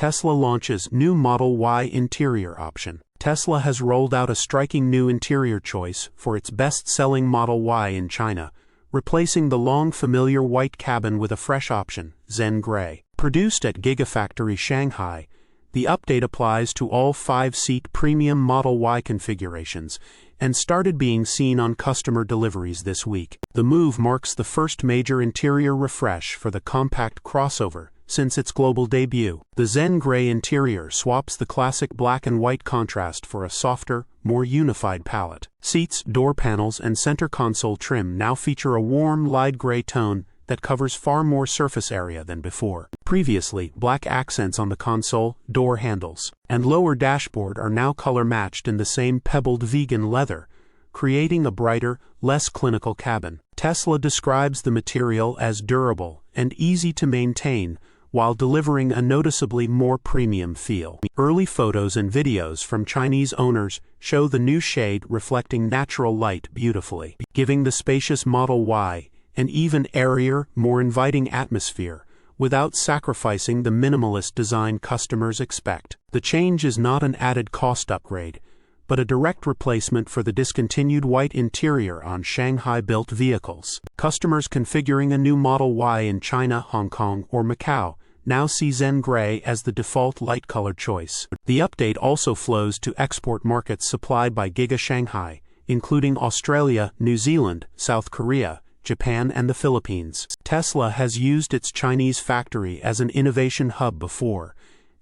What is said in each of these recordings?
Tesla launches new Model Y interior option. Tesla has rolled out a striking new interior choice for its best-selling Model Y in China, replacing the long-familiar white cabin with a fresh option, Zen Grey. Produced at Gigafactory Shanghai, the update applies to all 5-seat premium Model Y configurations and started being seen on customer deliveries this week. The move marks the first major interior refresh for the compact crossover since its global debut. The Zen Grey interior swaps the classic black and white contrast for a softer, more unified palette. Seats, door panels, and center console trim now feature a warm, light gray tone that covers far more surface area than before. Previously, black accents on the console, door handles, and lower dashboard are now color-matched in the same pebbled vegan leather, creating a brighter, less clinical cabin. Tesla describes the material as durable and easy to maintain, while delivering a noticeably more premium feel. Early photos and videos from Chinese owners show the new shade reflecting natural light beautifully, giving the spacious Model Y an even airier, more inviting atmosphere, without sacrificing the minimalist design customers expect. The change is not an added cost upgrade, but a direct replacement for the discontinued white interior on Shanghai-built vehicles. Customers configuring a new Model Y in China, Hong Kong, or Macau now see Zen Grey as the default light-colored choice. The update also flows to export markets supplied by Giga Shanghai, including Australia, New Zealand, South Korea, Japan, and the Philippines. Tesla has used its Chinese factory as an innovation hub before,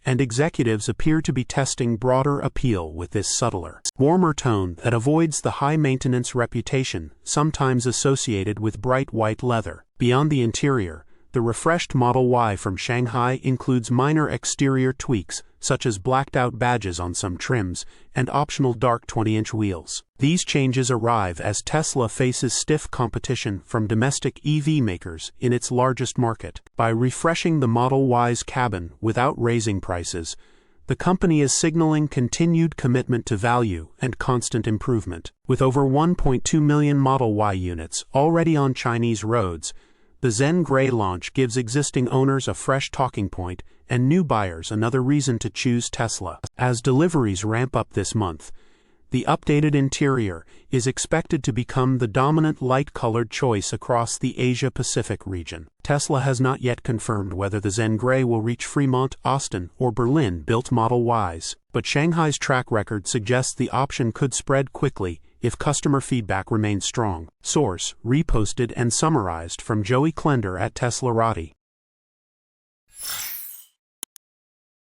and executives appear to be testing broader appeal with this subtler, warmer tone that avoids the high-maintenance reputation sometimes associated with bright white leather. Beyond the interior, the refreshed Model Y from Shanghai includes minor exterior tweaks, such as blacked-out badges on some trims and optional dark 20-inch wheels. These changes arrive as Tesla faces stiff competition from domestic EV makers in its largest market. By refreshing the Model Y's cabin without raising prices, the company is signaling continued commitment to value and constant improvement. With over 1.2 million Model Y units already on Chinese roads, the Zen Grey launch gives existing owners a fresh talking point and new buyers another reason to choose Tesla. As deliveries ramp up this month, the updated interior is expected to become the dominant light-colored choice across the Asia-Pacific region. Tesla has not yet confirmed whether the Zen Grey will reach Fremont, Austin, or Berlin-built Model Ys, but Shanghai's track record suggests the option could spread quickly if customer feedback remains strong. Source: reposted and summarized from Joey Klender at teslarati.